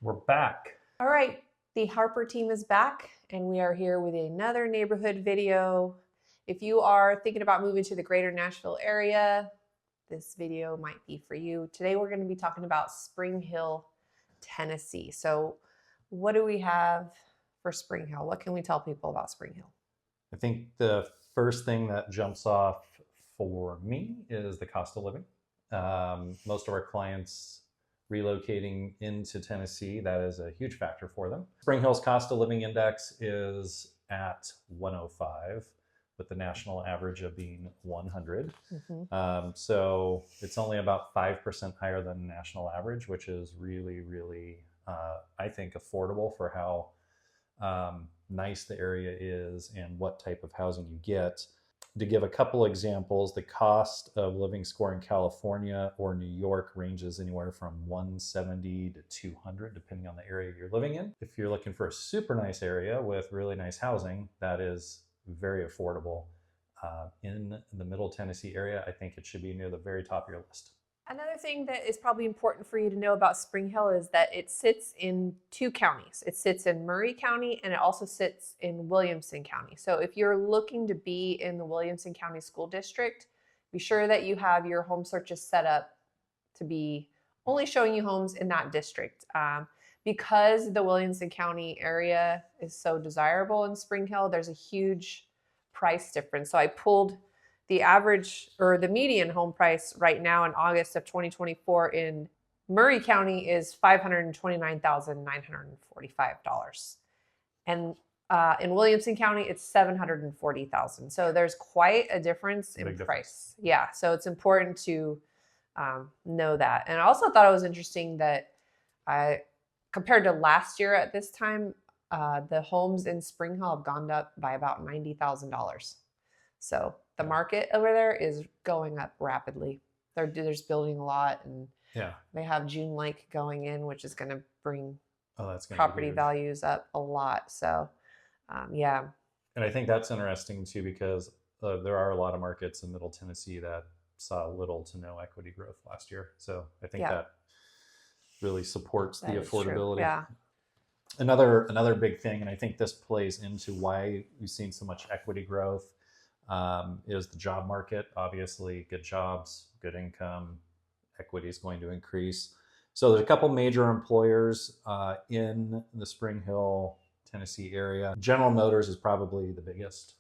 We're back. All right, the Harper team is back and we are here with another neighborhood video. If you are thinking about moving to the greater Nashville area, this video might be for you. Today we're going to be talking about Spring Hill, Tennessee. So what do we have for Spring Hill? What can we tell people about Spring Hill? I think the first thing that jumps off for me is the cost of living. Most of our clients relocating into Tennessee, that is a huge factor for them. Spring Hill's cost of living index is at 105, with the national average of being 100. So it's only about 5% higher than the national average, which is really, really, I think, affordable for how nice the area is and what type of housing you get. To give a couple examples, the cost of living score in California or New York ranges anywhere from 170 to 200, depending on the area you're living in. If you're looking for a super nice area with really nice housing, that is very affordable. In the Middle Tennessee area, I think it should be near the very top of your list. Another thing that is probably important for you to know about Spring Hill is that it sits in two counties. It sits in Maury County and it also sits in Williamson County. So if you're looking to be in the Williamson County School District, be sure that you have your home searches set up to be only showing you homes in that district. Because the Williamson County area is so desirable in Spring Hill, there's a huge price difference. So I pulled the average or the median home price right now in August of 2024 in Maury County is $529,945. And in Williamson County, it's $740,000. So there's quite a difference in price. Yeah, so it's important to know that. And I also thought it was interesting that compared to last year at this time, the homes in Spring Hill have gone up by about $90,000. So the market over there is going up rapidly. They're just building a lot, and they have June Lake going in, which is going to bring property values up a lot. So, yeah. And I think that's interesting too, because there are a lot of markets in Middle Tennessee that saw little to no equity growth last year. So I think that really supports the affordability. Yeah. Another big thing, and I think this plays into why we've seen so much equity growth, is the job market. Obviously, good jobs, good income, equity is going to increase. So there's a couple major employers in the Spring Hill, Tennessee area. General Motors is probably the biggest.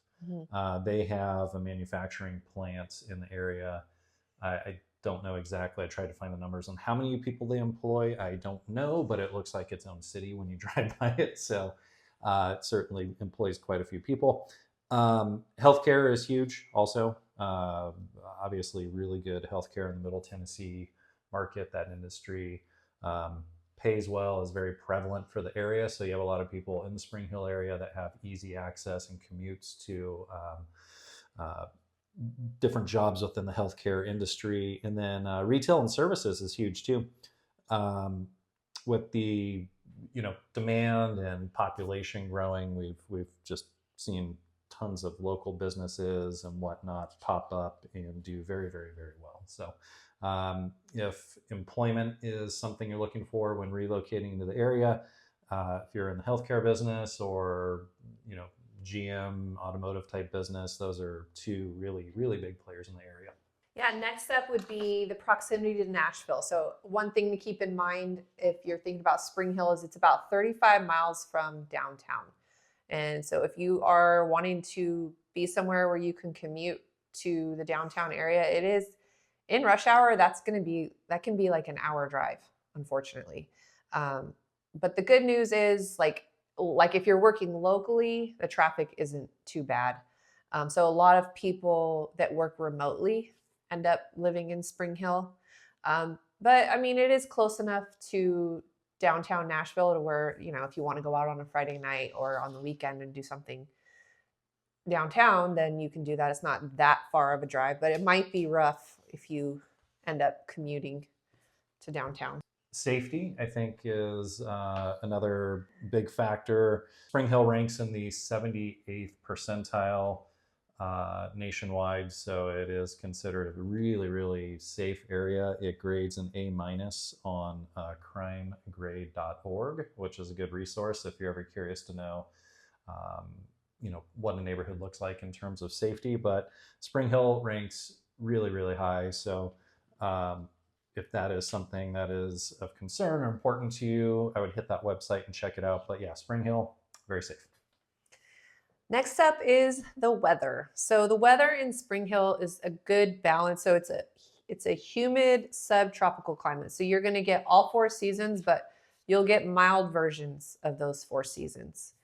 They have a manufacturing plant in the area. I don't know exactly. I tried to find the numbers on how many people they employ. I don't know, but it looks like its own city when you drive by it. So it certainly employs quite a few people. Healthcare is huge also. Obviously really good healthcare in the Middle Tennessee market. That industry pays well, is very prevalent for the area. So you have a lot of people in the Spring Hill area that have easy access and commutes to different jobs within the healthcare industry. And then retail and services is huge too. With the demand and population growing, we've just seen tons of local businesses and whatnot pop up and do very, very, very well. So if employment is something you're looking for when relocating into the area, if you're in the healthcare business or GM automotive type business, those are two really, really big players in the area. Yeah, next up would be the proximity to Nashville. So one thing to keep in mind if you're thinking about Spring Hill is it's about 35 miles from downtown. And so if you are wanting to be somewhere where you can commute to the downtown area, it is in rush hour. That can be like an hour drive, unfortunately. But the good news is like if you're working locally, the traffic isn't too bad. So a lot of people that work remotely end up living in Spring Hill. But I mean, it is close enough to downtown Nashville to where, if you want to go out on a Friday night or on the weekend and do something downtown, then you can do that. It's not that far of a drive, but it might be rough if you end up commuting to downtown. Safety, I think, is another big factor. Spring Hill ranks in the 78th percentile nationwide, so it is considered a really, really safe area. It grades an A- on crime neighborhoodgrade.org, which is a good resource if you're ever curious to know, what a neighborhood looks like in terms of safety. But Spring Hill ranks really, really high. So if that is something that is of concern or important to you, I would hit that website and check it out. But yeah, Spring Hill, very safe. Next up is the weather. So the weather in Spring Hill is a good balance. So it's a humid subtropical climate. So you're going to get all 4 seasons, but you'll get mild versions of those 4 seasons.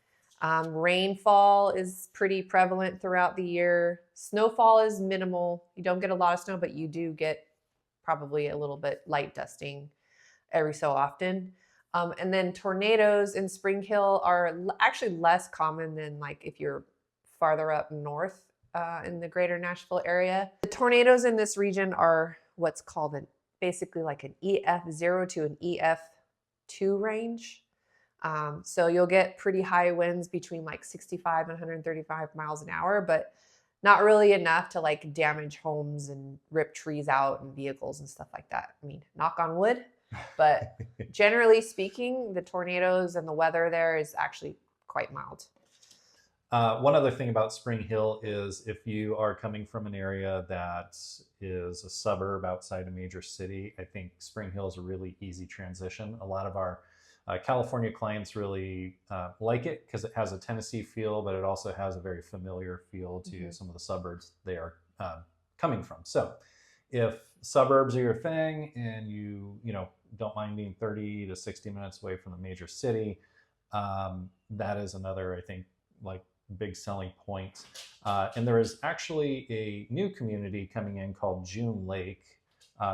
Rainfall is pretty prevalent throughout the year. Snowfall is minimal. You don't get a lot of snow, but you do get probably a little bit light dusting every so often. And then tornadoes in Spring Hill are actually less common than like if you're farther up north in the greater Nashville area. The tornadoes in this region are what's called basically like an EF0 to an EF2 range. So you'll get pretty high winds between like 65 and 135 miles an hour, but not really enough to like damage homes and rip trees out and vehicles and stuff like that. I mean, knock on wood. But generally speaking, the tornadoes and the weather there is actually quite mild. One other thing about Spring Hill is if you are coming from an area that is a suburb outside a major city, I think Spring Hill is a really easy transition. A lot of our California clients really like it because it has a Tennessee feel, but it also has a very familiar feel to some of the suburbs they are coming from. So if suburbs are your thing and you don't mind being 30 to 60 minutes away from the major city, that is another, I think, like big selling point. And there is actually a new community coming in called June Lake.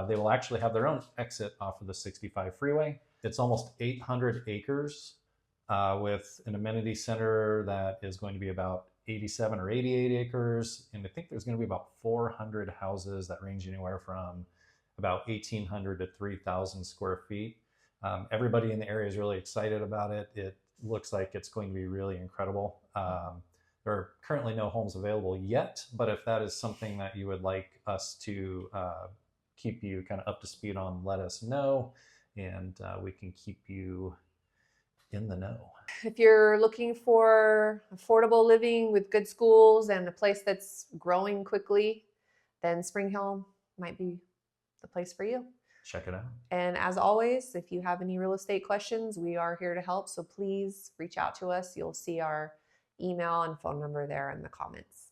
They will actually have their own exit off of the 65 freeway. It's almost 800 acres with an amenity center that is going to be about 87 or 88 acres. And I think there's going to be about 400 houses that range anywhere from about 1,800 to 3,000 square feet. Everybody in the area is really excited about it. It looks like it's going to be really incredible. There are currently no homes available yet, but if that is something that you would like us to keep you kind of up to speed on, let us know, and we can keep you in the know. If you're looking for affordable living with good schools and a place that's growing quickly, then Spring Hill might be the place for you. Check it out. And as always, if you have any real estate questions, we are here to help. So please reach out to us. You'll see our email and phone number there in the comments.